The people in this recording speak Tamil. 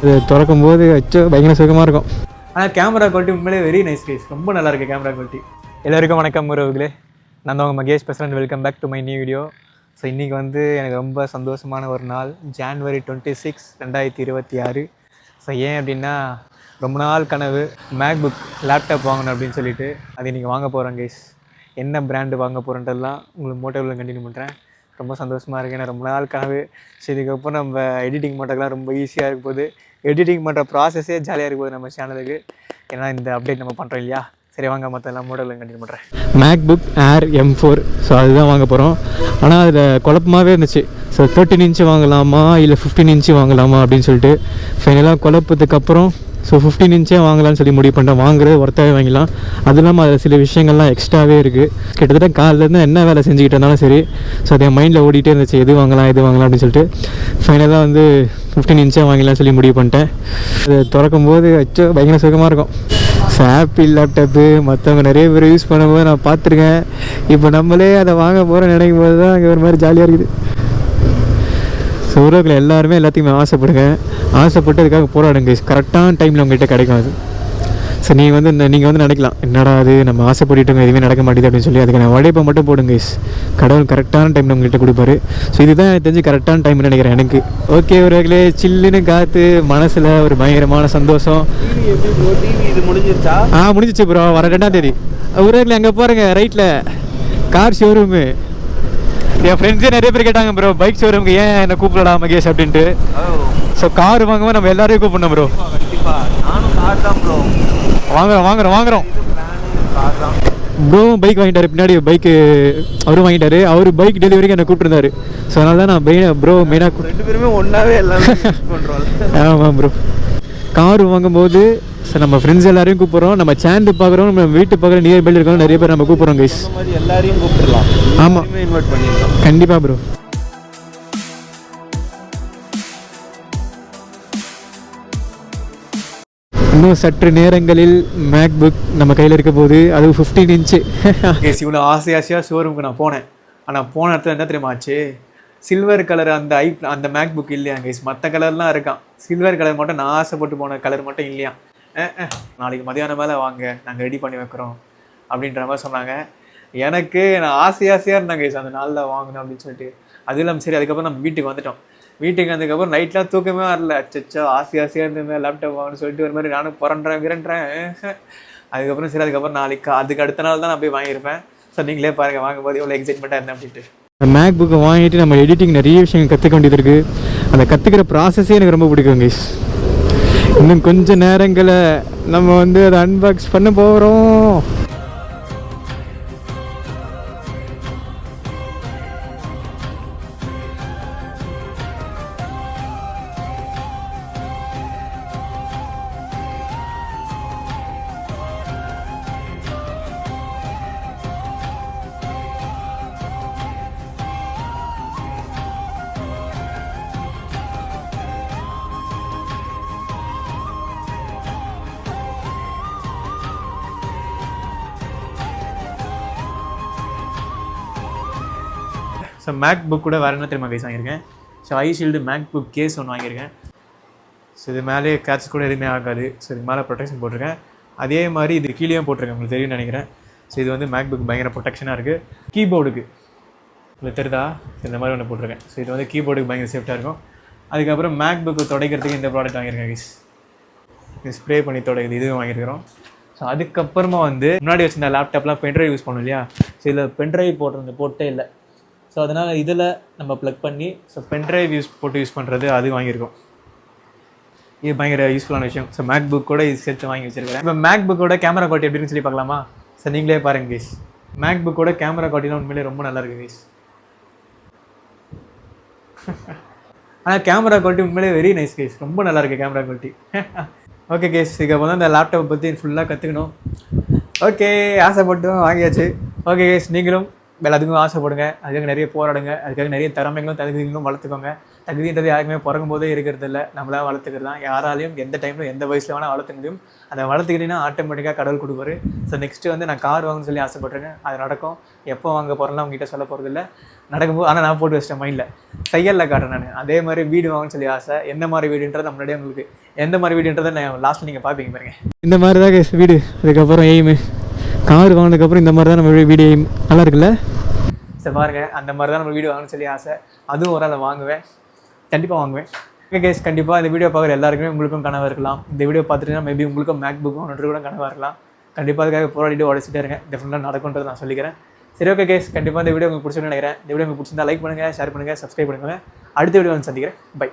இது திறக்கும் போது வச்சு பயங்கர சுகமாக இருக்கும். ஆனால் கேமரா குவாலிட்டி உண்மையிலே வெரி நைஸ் கைஸ், ரொம்ப நல்லா இருக்குது கேமரா குவாலிட்டி. எல்லாருக்கும் வணக்கம் உறவுகளே, நான் தான் உங்கள் மகேஷ் பேசுகிறேன். Welcome back to my new video. So இன்றைக்கி வந்து எனக்கு ரொம்ப சந்தோஷமான ஒரு நாள், January 26, 2026. ஸோ ஏன் அப்படின்னா ரொம்ப நாள் கனவு மேக்புக் லேப்டாப் வாங்கணும் அப்படின்னு சொல்லிட்டு அது இன்றைக்கி வாங்க போகிறேன் கைஸ். என்ன பிராண்டு வாங்க போகிறேன்றதெல்லாம் உங்களுக்கு மோட்டோவில் கண்டினியூ பண்ணுறேன். ரொம்ப சந்தோஷமாக இருக்குது. ஏன்னா ரொம்ப நாள் கனவு. ஸோ இதுக்கப்புறம் நம்ம எடிட்டிங் பண்ணுறதுலாம் ரொம்ப ஈஸியாக இருக்க போகுது. எடிட்டிங் பண்ணுற ப்ராசஸே ஜாலியாக இருக்க போகுது நம்ம சேனலுக்கு. ஏன்னா இந்த அப்டேட் நம்ம பண்ணுறோம் இல்லையா. சரி வாங்க மற்றெல்லாம் மோடலில் கண்டினியூ பண்ணுறேன். மேக்புக் ஏர் M4, ஸோ அதுதான் வாங்க போகிறோம். ஆனால் அதில் குழப்பமாகவே இருந்துச்சு. ஸோ 13 இன்ச்சு வாங்கலாமா இல்லை 15 இன்ச்சு வாங்கலாமா அப்படின்னு சொல்லிட்டு ஃபைனலாக குழப்பத்துக்கப்புறம் ஸோ 15 இன்ச்சே வாங்கலாம்னு சொல்லி முடிவு பண்ணுறேன். வாங்குறது ஒருத்தாவே வாங்கிக்கலாம். அது இல்லாமல் அதில் சில விஷயங்கள்லாம் எக்ஸ்ட்ராவே இருக்குது. கிட்டத்தட்ட காலிலேருந்து என்ன வேலை செஞ்சுக்கிட்டு இருந்தாலும் சரி, ஸோ அது என் மைண்டில் ஓடிட்டே இருந்துச்சு, எது வாங்கலாம் அப்படின்னு சொல்லிட்டு ஃபைனலாக வந்து 15 இன்ச்சே வாங்கலாம்னு சொல்லி முடிவு பண்ணிட்டேன். அது திறக்கும் போது வச்சு பயங்கர சுகமாக இருக்கும். ஸோ ஆப்பிள் லேப்டாப்பு மற்றவங்க நிறைய பேர் யூஸ் பண்ணும்போது நான் பார்த்துருக்கேன். இப்போ நம்மளே அதை வாங்க போகிறோன்னு நினைக்கும் போது தான் அங்கே ஒரு மாதிரி ஜாலியாக இருக்குது. ஸோ உறவுகளை எல்லாருமே எல்லாத்தையுமே ஆசைப்பட்டு அதுக்காக போராடுங்க. கரெக்டான டைமில் உங்கள்கிட்ட கிடைக்கும் அது. ஸோ நீங்கள் வந்து நினைக்கலாம், என்னடா அது நம்ம ஆசைப்பட்டுட்டோங்க எதுவுமே நடக்க மாட்டேது அப்படின்னு சொல்லி. அதுக்கு நான் உழைப்பை மட்டும் போடுங்க. கடவுள் கரெக்டான டைமில் உங்கள்கிட்ட கொடுப்பாரு. ஸோ இதுதான் எனக்கு தெரிஞ்சு கரெக்டான டைம்னு நினைக்கிறேன் எனக்கு. ஓகே உறவுகளே, சில்லுன்னு காற்று, மனசில் ஒரு பயங்கரமான சந்தோஷம். முடிஞ்சிச்சு ப்ரோ. வர 2ஆம் தேதி உறவுகளை அங்கே பாருங்க ரைட்டில் கார் ஷோரூமு. என் ஃப்ரெண்ட்ஸே நிறைய பேர் கேட்டாங்க ப்ரோ பைக் ஷோரூமுக்கு ஏன் என்ன கூப்பிடடா மகேஷ் அப்படின்ட்டு. ஸோ கார் வாங்குவோம், நம்ம எல்லாரையும் கூப்பிடணும் ப்ரோ. வாங்குறோம் ப்ரோ. பைக் வாங்கிட்டாரு, பின்னாடி பைக்கு அவரும் வாங்கிட்டாரு. அவர் பைக் டெலிவரிக்கு என்னை கூப்பிட்டுருந்தாரு. ஸோ அதனால தான் நான் ப்ரோ மெயினாக 2 பேருமே ஒன்றாவே எல்லாம் பண்ணுறோம். ஆமாம் ப்ரோ. கார் வாங்கும்போது சார் நம்ம ஃப்ரெண்ட்ஸ் எல்லாரையும் கூப்பிட்றோம், நம்ம சேனல் பார்க்குறோம், நம்ம வீட்டு பக்கத்தில் நியர் பையில் இருக்கோம், நிறைய பேர் நம்ம கூப்பிட்றோம் கைஸ். எல்லாரையும் கூப்பிடலாம். ஆமாம், இன்வைட் பண்ணிடலாம் கண்டிப்பாக ப்ரோ. இன்னும் சற்று நேரங்களில் மேக்புக் நம்ம கையில் இருக்க போது, அது 15 இன்ச்சு. இவ்வளோ ஆசையாக ஷோரூமுக்கு நான் போனேன். ஆனால் போன இடத்துல என்ன தெரியுமா ஆச்சு, சில்வர் கலர் அந்த மேக்புக் இல்லையா கைஸ், மற்ற கலர்லாம் இருக்கான். சில்வர் கலர் மட்டும் நான் ஆசைப்பட்டு போன கலர் மட்டும் இல்லையா. நாளைக்கு மதியானம் மேலே வாங்க, நாங்கள் ரெடி பண்ணி வைக்கிறோம் அப்படின்ற மாதிரி சொன்னாங்க. நான் ஆசையாக இருந்தேன் கைஸ் அந்த நாளில் வாங்கணும் அப்படின்னு சொல்லிட்டு. அது இல்லாமல் சரி, அதுக்கப்புறம் நம்ம வீட்டுக்கு வந்துட்டோம். வீட்டுக்கு வந்ததுக்கப்புறம் நைட்லாம் தூக்கமே வரல. அச்சோ ஆசையாக இருந்தேன் லேப்டாப் வாங்கன்னு சொல்லிட்டு ஒரு மாதிரி நானும் புரண்டுறேன். அதுக்கப்புறம் நாளைக்கு அதுக்கு அடுத்த நாள் தான் நான் போய் வாங்கியிருப்பேன். ஸோ நீங்களே பாருங்கள் வாங்கும்போது எவ்வளோ எக்ஸைட்மெண்ட்டாக இருந்தேன் அப்படின்ட்டு. மேக் புக்கை வாங்கிட்டு நம்ம எடிட்டிங் நிறைய விஷயங்கள் கற்றுக்க வேண்டியது இருக்குது. அந்த கற்றுக்கிற ப்ராசஸே எனக்கு ரொம்ப பிடிக்கும் கைஸ். இன்னும் கொஞ்சம் நேரங்களை நம்ம வந்து அதை அன்பாக்ஸ் பண்ண போகிறோம். ஸோ மேக் புக் கூட வேறு என்ன தெரியுமா கைஸ் வாங்கியிருக்கேன். ஸோ ஐஷீல்டு மேக் புக் கேஸ் ஒன்று வாங்கியிருக்கேன். ஸோ இது மேலே கேட்ச் கூட எதுவுமே ஆகாது. ஸோ இது மேலே ப்ரொடெக்ஷன் போட்டிருக்கேன். அதே மாதிரி இது கீழேயும் போட்டிருக்கேன், உங்களுக்கு தெரியும்னு நினைக்கிறேன். ஸோ இது வந்து மேக் புக் பயங்கர ப்ரொடெக்ஷனாக இருக்குது. கீபோர்டுக்கு உங்களுக்கு தெரியுதா, இந்த மாதிரி ஒன்று போட்டிருக்கேன். ஸோ இது வந்து கீபோர்டுக்கு பயங்கர சேஃப்டாக இருக்கும். அதுக்கப்புறம் மேக் புக்கு துடைக்கிறதுக்கு இந்த ப்ராடக்ட் வாங்கியிருக்கேன் கைஸ். இது ஸ்ப்ரே பண்ணி துடைக்குது, இதுவும் வாங்கியிருக்கிறோம். ஸோ அதுக்கப்புறமா வந்து முன்னாடி வச்சுருந்த லேப்டாப்லாம் பென்ட்ரைவ் யூஸ் பண்ணோம் இல்லையா. ஸோ இதில் பென்ட்ரைவ் போட்டே இல்லை. ஸோ அதனால் இதில் நம்ம ப்ளக் பண்ணி பென்ட்ரைவ் போட்டு யூஸ் பண்ணுறது அது வாங்கியிருக்கோம். இது பயங்கர யூஸ்ஃபுல்லான விஷயம். ஸோ மேக் புக் கூட இது சேர்த்து வாங்கி வச்சிருக்கேன். இப்போ மேக் புக்கோட கேமரா குவாலிட்டி எப்படின்னு சொல்லி பார்க்கலாமா. ஸோ நீங்களே பாருங்க கைஸ், மேக் புக்கோட கேமரா குவாலிட்டிலாம் உண்மையிலே ரொம்ப நல்லா இருக்குது கைஸ். ஆனால் கேமரா குவாலிட்டி உண்மையிலே வெரி நைஸ் கைஸ், ரொம்ப நல்லா இருக்குது கேமரா குவாலிட்டி. ஓகே கைஸ், இதுக்கு வந்து அந்த லேப்டாப்பை பற்றி ஃபுல்லாக கற்றுக்கணும். ஓகே, ஆசைப்பட்டு வாங்கியாச்சு. ஓகே கைஸ், நீங்களும் அதுக்கும் ஆசைப்படுங்க, அதுக்காக நிறைய போராடுங்க, அதுக்காக நிறைய திறமைகளும் தகுதிகளும் வளர்த்துக்கோங்க. தகுதின்றது யாருக்குமே பிறக்கும் போதே இருக்கிறது இல்லை, நம்மளாக வளர்த்துக்கிறது தான். யாராலையும் எந்த டைமில் எந்த வயசில் வேணால் வளர்த்துக்க முடியும். அதை வளர்த்துக்கிட்டீங்கன்னா ஆட்டோமேட்டிக்காக கடவுள் கொடுப்பாரு. ஸோ நெக்ஸ்ட்டு வந்து நான் கார் வாங்கணும்னு சொல்லி ஆசைப்பட்றேங்க, அது நடக்கும். எப்போ வாங்க போகிறேன்னா அவங்ககிட்ட சொல்ல போகிறதில்ல. நடக்கும்போது ஆனால் நான் போட்டு வச்சிட்டேன் மைண்டில், தையலில் காட்டுறேன் நான். அதே மாதிரி வீடு வாங்கணும்னு சொல்லி ஆசை. எந்த மாதிரி வீடுன்றதை முன்னாடியே உங்களுக்கு எந்த மாதிரி வீடுன்றதை நான் லாஸ்ட்டில் நீங்கள் பார்ப்பீங்க பாருங்க. இந்த மாதிரி தான் வீடு. அதுக்கப்புறம் எய்மு கார் வாங்கினதுக்கப்புறம் இந்த மாதிரி தான் நம்ம வீடு எய்ம். நல்லா இருக்குல்ல? சரி பாருங்கள், அந்த மாதிரி தான் நம்ம வீடு வாங்கணும்னு சொல்லி ஆசை. அதுவும் ஒரு ஆள் வாங்குவேன், கண்டிப்பாக வாங்குவேன். ஓகே கேஸ், கண்டிப்பாக இந்த வீடியோ பார்க்குற எல்லாருக்குமே உங்களுக்கும் கனவாக இருக்கலாம். இந்த வீடியோ பார்த்துட்டுனா மேபி உங்களுக்கும் மேக்புக் வாங்கணுன்றது கூட கனவாக இருக்கலாம். கண்டிப்பாக அதுக்காக போராடிட்டு உடச்சிட்டே இருக்கேன். டெஃபினட்டாக நடக்கும்ன்றது நான் சொல்லிக்கிறேன். சரி ஓகே கேஸ், கண்டிப்பாக இந்த வீடியோ உங்களுக்கு பிடிச்சிருன்னு நினைக்கிறேன். இந்த வீடியோ உங்களுக்கு பிடிச்சிருந்தா லைக் பண்ணுங்கள், ஷேர் பண்ணுங்கள், சப்ஸ்கிரைப் பண்ணுங்கள். அடுத்த வீடியோ வந்து சந்திக்கிறேன். பை.